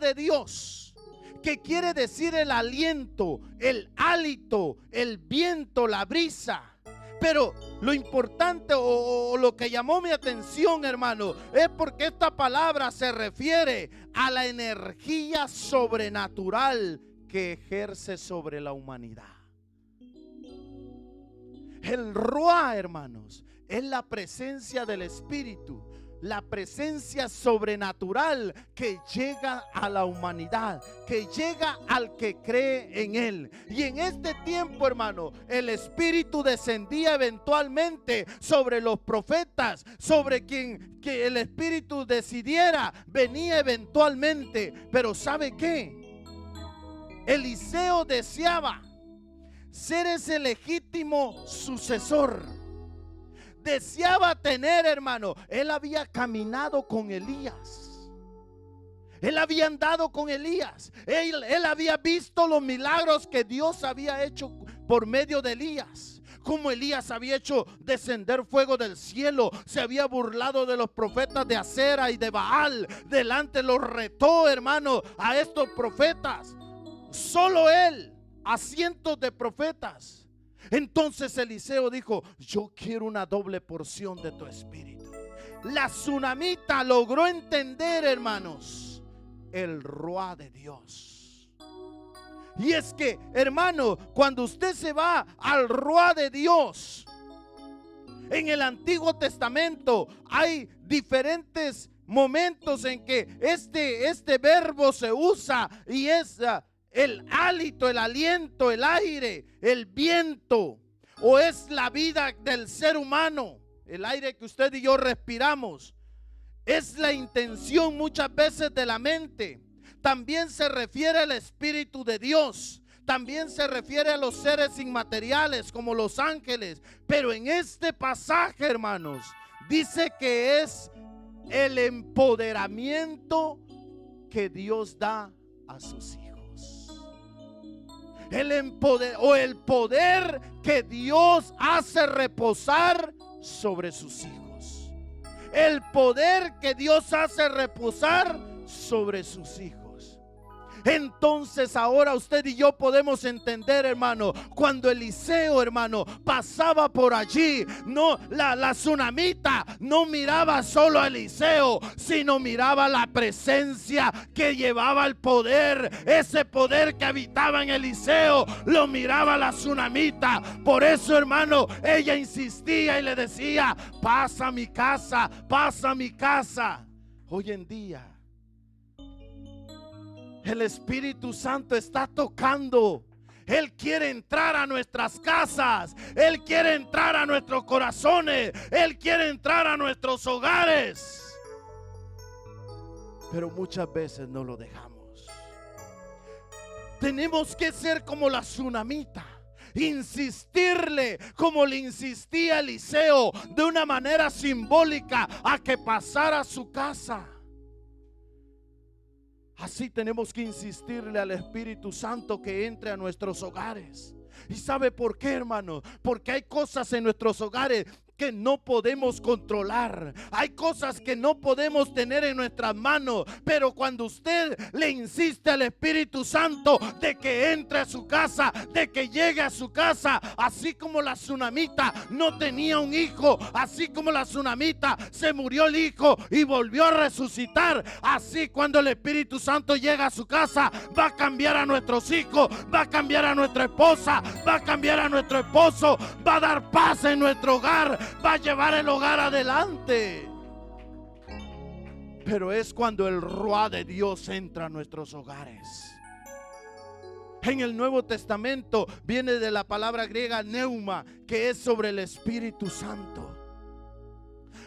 de Dios, que quiere decir el aliento, el hálito, el viento, la brisa. Pero lo importante o lo que llamó mi atención, hermano, es porque esta palabra se refiere a la energía sobrenatural que ejerce sobre la humanidad. El ruá, hermanos, es la presencia del Espíritu, la presencia sobrenatural que llega a la humanidad, que llega al que cree en él. Y en este tiempo, hermano, el Espíritu descendía eventualmente sobre los profetas, sobre quien que el Espíritu decidiera, venía eventualmente. Pero ¿sabe qué? Eliseo deseaba ser ese legítimo sucesor. Deseaba tener, hermano, él había caminado con Elías. Él había andado con Elías. Él había visto los milagros que Dios había hecho por medio de Elías. Como Elías había hecho descender fuego del cielo, se había burlado de los profetas de Acera y de Baal. Delante los retó, hermano, a estos profetas. Solo él, a cientos de profetas. Entonces Eliseo dijo: yo quiero una doble porción de tu espíritu. La tsunamita logró entender, hermanos, el ruá de Dios. Y es que, hermano, cuando usted se va al ruá de Dios, en el Antiguo Testamento hay diferentes momentos en que este verbo se usa, y es el hálito, el aliento, el aire, el viento, o es la vida del ser humano, el aire que usted y yo respiramos. Es la intención muchas veces de la mente. También se refiere al Espíritu de Dios. También se refiere a los seres inmateriales como los ángeles. Pero en este pasaje, hermanos, dice que es el empoderamiento que Dios da a sus hijos. El poder que Dios hace reposar sobre sus hijos. El poder que Dios hace reposar sobre sus hijos. Entonces ahora usted y yo podemos entender, hermano, cuando Eliseo, hermano, pasaba por allí, no, la tsunamita no miraba solo a Eliseo, sino miraba la presencia que llevaba el poder. Ese poder que habitaba en Eliseo lo miraba la tsunamita. Por eso, hermano, ella insistía y le decía: pasa a mi casa, pasa a mi casa. Hoy en día el Espíritu Santo está tocando. Él quiere entrar a nuestras casas. Él quiere entrar a nuestros corazones. Él quiere entrar a nuestros hogares. Pero muchas veces no lo dejamos. Tenemos que ser como la tsunamita. Insistirle como le insistía Eliseo, de una manera simbólica, a que pasara a su casa. Así tenemos que insistirle al Espíritu Santo que entre a nuestros hogares. ¿Y sabe por qué, hermano? Porque hay cosas en nuestros hogares que no podemos controlar. Hay cosas que no podemos tener en nuestras manos. Pero cuando usted le insiste al Espíritu Santo de que entre a su casa, de que llegue a su casa, así como la tsunamita no tenía un hijo, así como la tsunamita se murió el hijo y volvió a resucitar, así cuando el Espíritu Santo llega a su casa, va a cambiar a nuestros hijos, va a cambiar a nuestra esposa, va a cambiar a nuestro esposo, va a dar paz en nuestro hogar, va a llevar el hogar adelante. Pero es cuando el ruá de Dios entra a nuestros hogares. En el Nuevo Testamento viene de la palabra griega neuma, que es sobre el Espíritu Santo.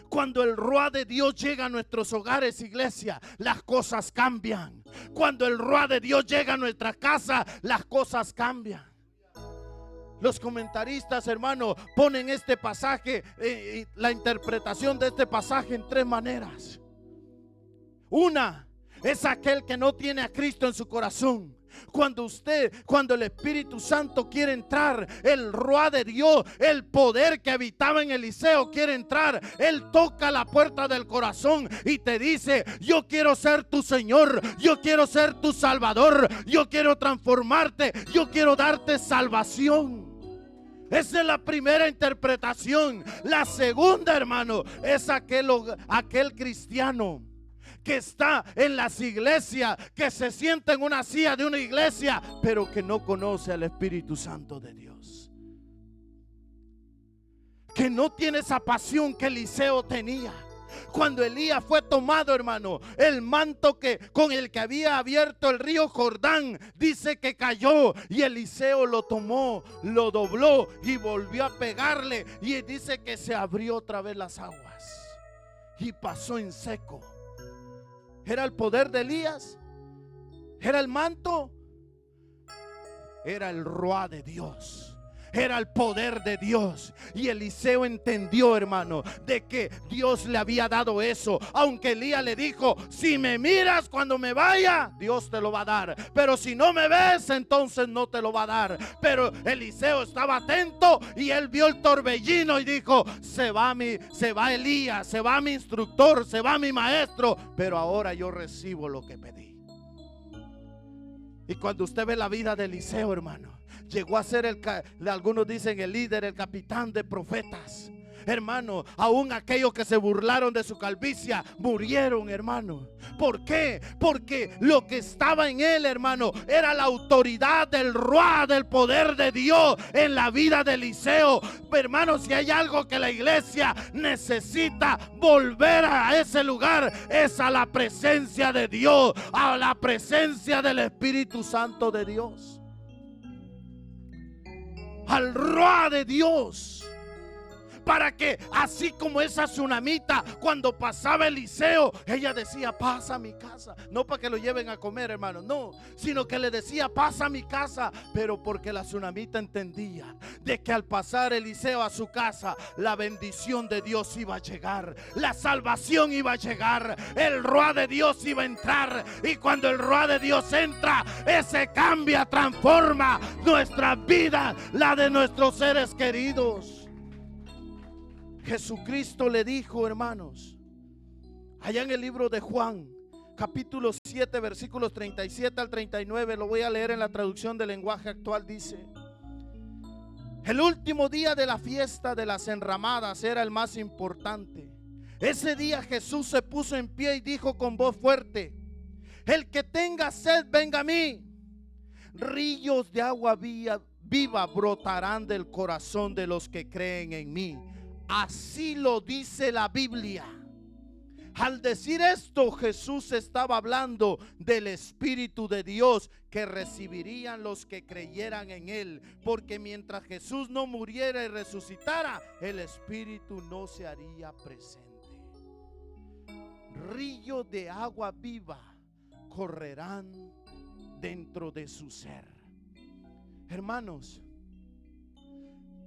Cuando el ruá de Dios llega a nuestros hogares, iglesia, las cosas cambian. Cuando el ruá de Dios llega a nuestra casa, las cosas cambian. Los comentaristas, hermano, ponen este pasaje, la interpretación de este pasaje en tres maneras. Una es aquel que no tiene a Cristo en su corazón. Cuando el Espíritu Santo quiere entrar, el ruá de Dios, el poder que habitaba en Eliseo quiere entrar, Él toca la puerta del corazón y te dice: yo quiero ser tu Señor, yo quiero ser tu Salvador, yo quiero transformarte, yo quiero darte salvación. Esa es la primera interpretación. La segunda, hermano, es aquel cristiano que está en las iglesias, que se sienta en una silla de una iglesia, pero que no conoce al Espíritu Santo de Dios, que no tiene esa pasión que Eliseo tenía. Cuando Elías fue tomado, hermano, el manto con el que había abierto el río Jordán, dice que cayó, y Eliseo lo tomó, lo dobló y volvió a pegarle, y dice que se abrió otra vez las aguas y pasó en seco. ¿Era el poder de Elías? ¿Era el manto? era el Ruá de Dios. Era el poder de Dios. Y Eliseo entendió, hermano, de que Dios le había dado eso. Aunque Elías le dijo: si me miras cuando me vaya, Dios te lo va a dar. Pero si no me ves, entonces no te lo va a dar. Pero Eliseo estaba atento y él vio el torbellino y dijo: se va Elías, se va mi instructor, se va mi maestro. Pero ahora yo recibo lo que pedí. Y cuando usted ve la vida de Eliseo, hermano, llegó a ser algunos dicen el líder, el capitán de profetas. Hermano, aún aquellos que se burlaron de su calvicie murieron, hermano. ¿Por qué? Porque lo que estaba en él, hermano, era la autoridad del Ruá, del poder de Dios en la vida de Eliseo. Hermano, si hay algo que la iglesia necesita volver a ese lugar, es a la presencia de Dios, a la presencia del Espíritu Santo de Dios, al Ruá de Dios. Para que así como esa tsunamita, cuando pasaba Eliseo, ella decía: pasa a mi casa. No para que lo lleven a comer, hermano, no, sino que le decía: pasa a mi casa. Pero porque la tsunamita entendía de que al pasar Eliseo a su casa, la bendición de Dios iba a llegar, la salvación iba a llegar, el Ruá de Dios iba a entrar. Y cuando el Ruá de Dios entra, ese cambia, transforma nuestra vida, la de nuestros seres queridos. Jesucristo le dijo, hermanos, allá en el libro de Juan, capítulo 7, versículos 37 al 39, lo voy a leer en la traducción del lenguaje actual. Dice: el último día de la fiesta de las enramadas era el más importante. Ese día Jesús se puso en pie y dijo con voz fuerte: el que tenga sed, venga a mí. Ríos de agua viva brotarán del corazón de los que creen en mí. Así lo dice la Biblia. Al decir esto, Jesús estaba hablando del Espíritu de Dios que recibirían los que creyeran en Él, porque mientras Jesús no muriera y resucitara, el Espíritu no se haría presente. Ríos de agua viva correrán dentro de su ser. Hermanos,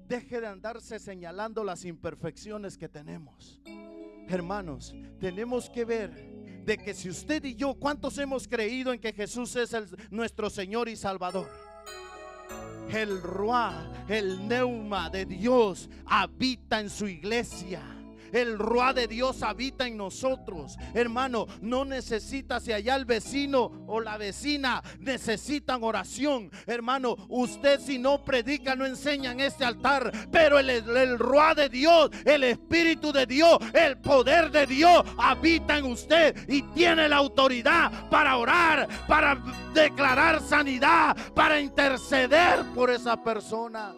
deje de andarse señalando las imperfecciones que tenemos. Hermanos, tenemos que ver de que si usted y yo, ¿cuántos hemos creído en que Jesús es nuestro Señor y Salvador? El Ruá, el Neuma de Dios habita en su iglesia. El Ruá de Dios habita en nosotros. Hermano, no necesita, si allá el vecino o la vecina necesitan oración, hermano, usted si no predica, no enseña en este altar, pero el Ruá de Dios, el Espíritu de Dios, el poder de Dios habita en usted y tiene la autoridad para orar, para declarar sanidad, para interceder por esa persona.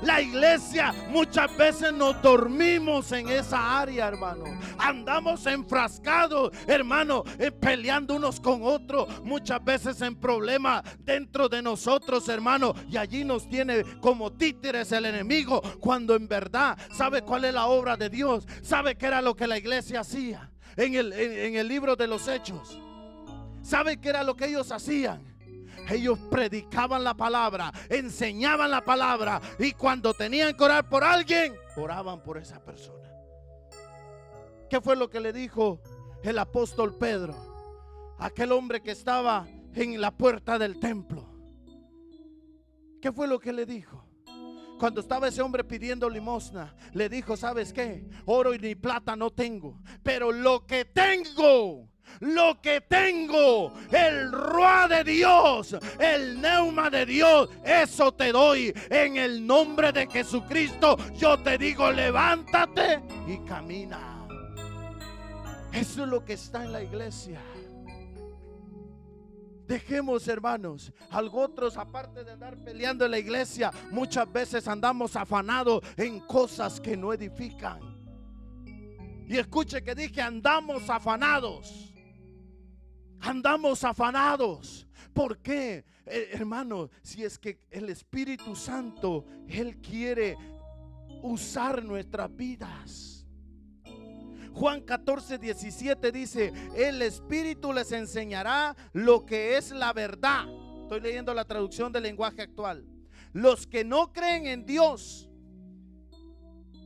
La iglesia muchas veces nos dormimos en esa área, hermano. Andamos enfrascados, hermano, peleando unos con otros, muchas veces en problemas dentro de nosotros, hermano. Y allí nos tiene como títeres el enemigo, cuando en verdad sabe cuál es la obra de Dios. Sabe qué era lo que la iglesia hacía en el libro de los Hechos. ¿Sabe qué era lo que ellos hacían? Ellos predicaban la palabra, enseñaban la palabra, y cuando tenían que orar por alguien, oraban por esa persona. ¿Qué fue lo que le dijo el apóstol Pedro a aquel hombre que estaba en la puerta del templo? ¿Qué fue lo que le dijo? Cuando estaba ese hombre pidiendo limosna, le dijo: ¿sabes qué? Oro y ni plata no tengo, pero lo que tengo, el Ruá de Dios, el Neuma de Dios, eso te doy. En el nombre de Jesucristo yo te digo: levántate y camina. Eso es lo que está en la iglesia. Dejemos, hermanos, algo otros, aparte de andar peleando en la iglesia, muchas veces andamos afanados en cosas que no edifican. Y escuche que dije: andamos afanados. Andamos afanados. ¿Por qué? Hermano, si es que el Espíritu Santo, Él quiere usar nuestras vidas. Juan 14:17 dice: el Espíritu les enseñará lo que es la verdad. Estoy leyendo la traducción del lenguaje actual. Los que no creen en Dios,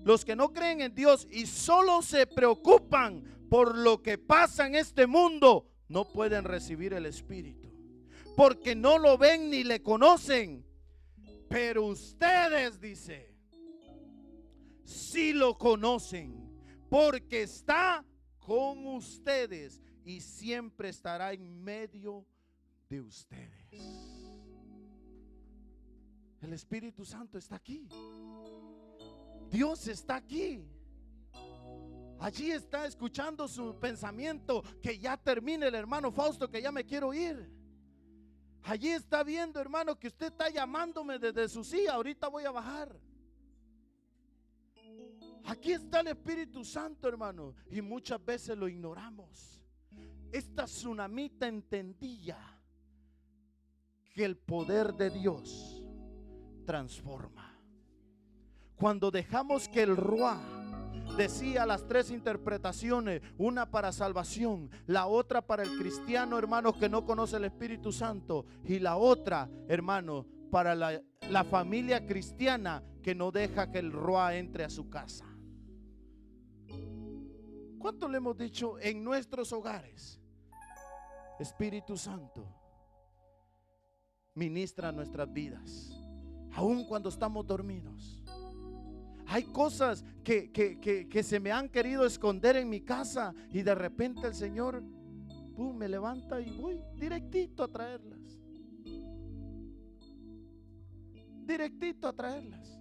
los que no creen en Dios y solo se preocupan por lo que pasa en este mundo, no pueden recibir el Espíritu, porque no lo ven ni le conocen. Pero ustedes, dice, sí lo conocen, porque está con ustedes y siempre estará en medio de ustedes. El Espíritu Santo está aquí. Dios está aquí. Allí está escuchando su pensamiento. Que ya termine el hermano Fausto, que ya me quiero ir. Allí está viendo, hermano, que usted está llamándome desde su silla. Ahorita voy a bajar. Aquí está el Espíritu Santo, hermano, y muchas veces lo ignoramos. Esta tsunamita entendía que el poder de Dios transforma. Cuando dejamos que el Ruá decía las tres interpretaciones, una para salvación, la otra para el cristiano, hermano, que no conoce el Espíritu Santo, y la otra, hermano, para la familia cristiana que no deja que el Ruá entre a su casa. ¿Cuánto le hemos dicho en nuestros hogares? Espíritu Santo, ministra nuestras vidas, aun cuando estamos dormidos. Hay cosas que se me han querido esconder en mi casa, y de repente el Señor me levanta y voy directito a traerlas. Directito a traerlas.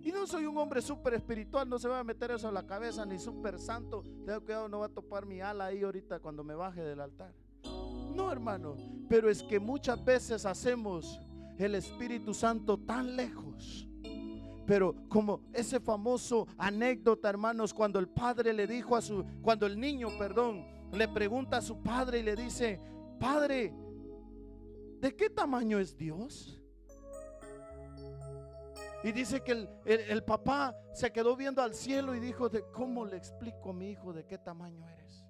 Y no soy un hombre súper espiritual, no se va a meter eso en la cabeza, ni súper santo. Tengo cuidado, no va a topar mi ala ahí ahorita cuando me baje del altar. No, hermano, pero es que muchas veces hacemos el Espíritu Santo tan lejos. Pero como ese famoso anécdota, hermanos, cuando el padre le dijo cuando el niño, le pregunta a su padre y le dice: Padre, ¿de qué tamaño es Dios? Y dice que el papá se quedó viendo al cielo y dijo: ¿cómo le explico a mi hijo de qué tamaño eres?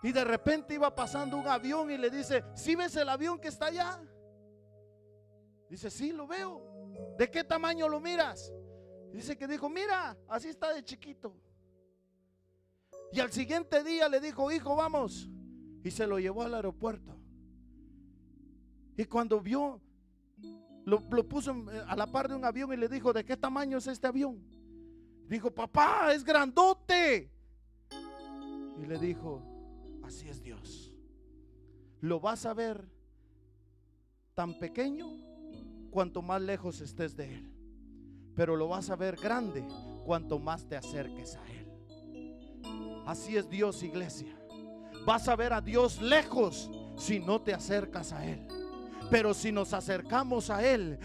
Y de repente iba pasando un avión y le dice: ¿sí ves el avión que está allá? Dice: sí, lo veo. ¿De qué tamaño lo miras? Dice que dijo: mira, así está de chiquito. Y al siguiente día le dijo: hijo, vamos. Y se lo llevó al aeropuerto. Y cuando vio, lo puso a la par de un avión y le dijo: ¿de qué tamaño es este avión? Dijo: papá, es grandote. Y le dijo: así es Dios. Lo vas a ver tan pequeño cuanto más lejos estés de Él, pero lo vas a ver grande cuanto más te acerques a Él. Así es Dios, iglesia. Vas a ver a Dios lejos si no te acercas a Él. Pero si nos acercamos a Él,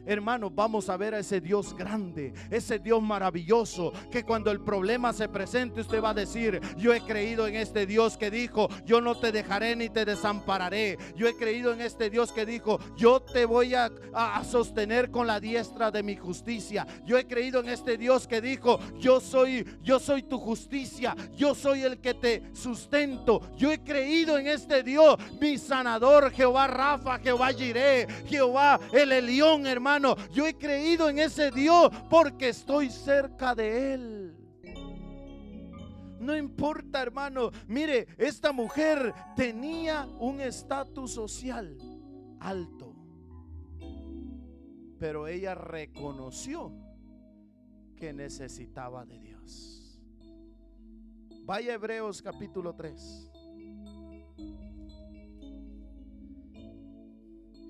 hermanos, vamos a ver a ese Dios grande, ese Dios maravilloso, que cuando el problema se presente, usted va a decir: yo he creído en este Dios que dijo: yo no te dejaré ni te desampararé. Yo he creído en este Dios que dijo: yo te voy a sostener con la diestra de mi justicia. Yo he creído en este Dios que dijo: yo soy tu justicia, yo soy el que te sustento. Yo he creído en este Dios, mi sanador, Jehová Rafa, Jehová Jireh, Jehová el Elión, hermano. Yo he creído en ese Dios porque estoy cerca de Él. No importa, hermano. Mire, esta mujer tenía un estatus social alto, pero ella reconoció que necesitaba de Dios. Vaya a Hebreos capítulo 3.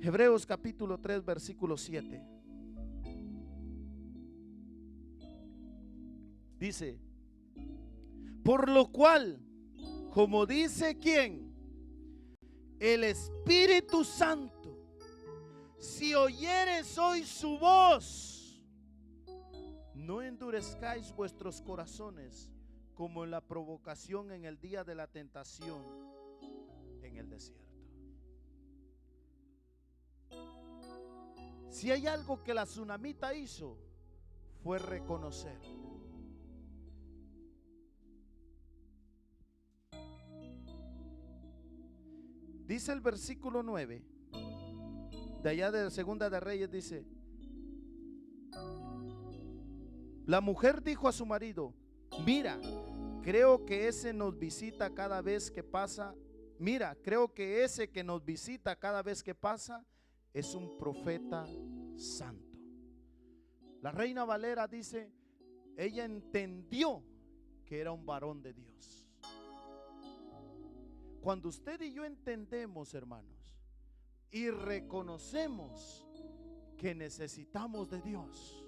Hebreos capítulo 3, versículo 7. Dice: por lo cual, como dice ¿quién? El Espíritu Santo: si oyeres hoy su voz, no endurezcáis vuestros corazones como en la provocación en el día de la tentación en el desierto. Si hay algo que la tsunamita hizo, fue reconocer. Dice el versículo 9 de allá de Segunda de Reyes, dice: la mujer dijo a su marido: mira, creo que ese nos visita cada vez que pasa. Mira, creo que ese que nos visita cada vez que pasa es un profeta santo. La Reina Valera dice: ella entendió que era un varón de Dios. Cuando usted y yo entendemos, hermanos, y reconocemos que necesitamos de Dios.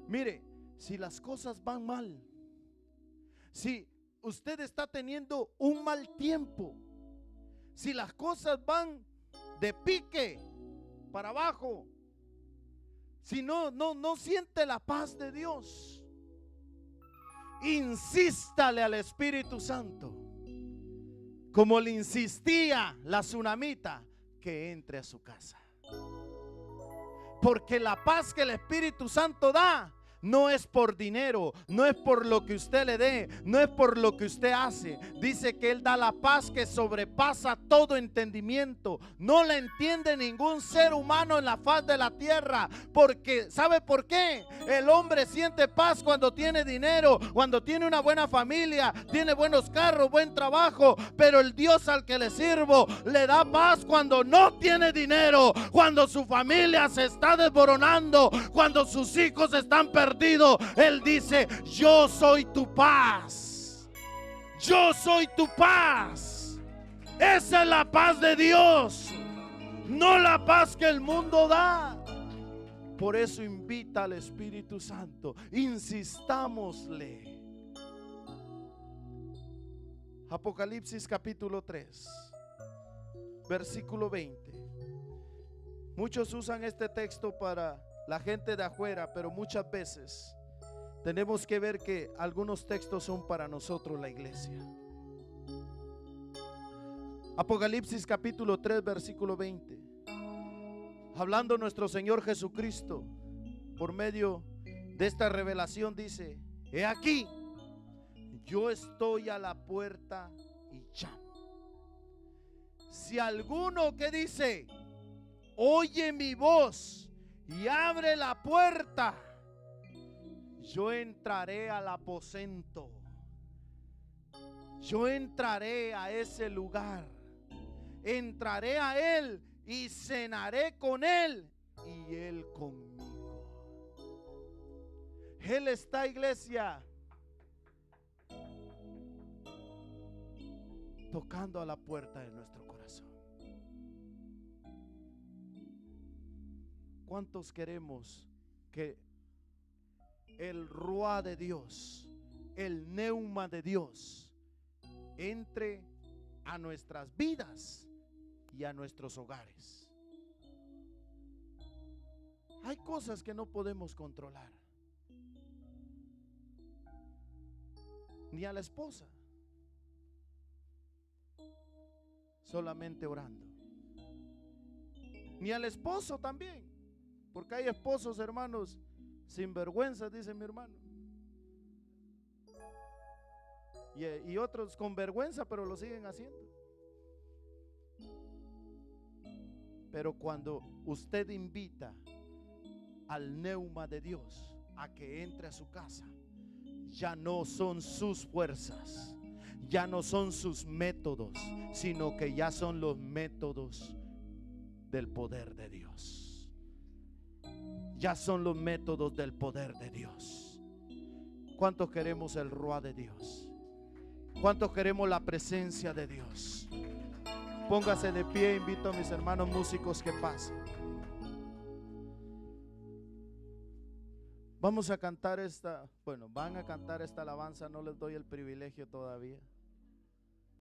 Mire, si las cosas van mal, si usted está teniendo un mal tiempo, si las cosas van de pique para abajo, si no siente la paz de Dios, insístale al Espíritu Santo, como le insistía la tsunamita, que entre a su casa. Porque la paz que el Espíritu Santo da no es por dinero, no es por lo que usted le dé, no es por lo que usted hace. Dice que Él da la paz que sobrepasa todo entendimiento. No la entiende ningún ser humano en la faz de la tierra. Porque, ¿sabe por qué? El hombre siente paz cuando tiene dinero, cuando tiene una buena familia, tiene buenos carros, buen trabajo. Pero el Dios al que le sirvo le da paz cuando no tiene dinero, cuando su familia se está desboronando, cuando sus hijos están perdidos. Él dice: yo soy tu paz. Yo soy tu paz. Esa es la paz de Dios, no la paz que el mundo da. Por eso invita al Espíritu Santo, insistámosle. Apocalipsis capítulo 3, versículo 20. Muchos usan este texto para la gente de afuera, pero muchas veces tenemos que ver que algunos textos son para nosotros, la iglesia. Apocalipsis capítulo 3, versículo 20. Hablando nuestro Señor Jesucristo por medio de esta revelación, dice: he aquí, yo estoy a la puerta y llamo. Si alguno, que dice, oye mi voz y abre la puerta, yo entraré al aposento, yo entraré a ese lugar, entraré a Él y cenaré con Él y Él conmigo. Él está, iglesia, tocando a la puerta de nuestro corazón. ¿Cuántos queremos que el ruá de Dios, el neuma de Dios, entre a nuestras vidas y a nuestros hogares? Hay cosas que no podemos controlar, ni a la esposa, solamente orando, ni al esposo también. Porque hay esposos, hermanos, sin vergüenza, dice mi hermano, y otros con vergüenza, pero lo siguen haciendo. Pero cuando usted invita al neuma de Dios a que entre a su casa, ya no son sus fuerzas, ya no son sus métodos, sino que ya son los métodos del poder de Dios. Ya son los métodos del poder de Dios. ¿Cuántos queremos el ruá de Dios? ¿Cuántos queremos la presencia de Dios? Póngase de pie, invito a mis hermanos músicos que pasen. Vamos a cantar van a cantar esta alabanza, no les doy el privilegio todavía.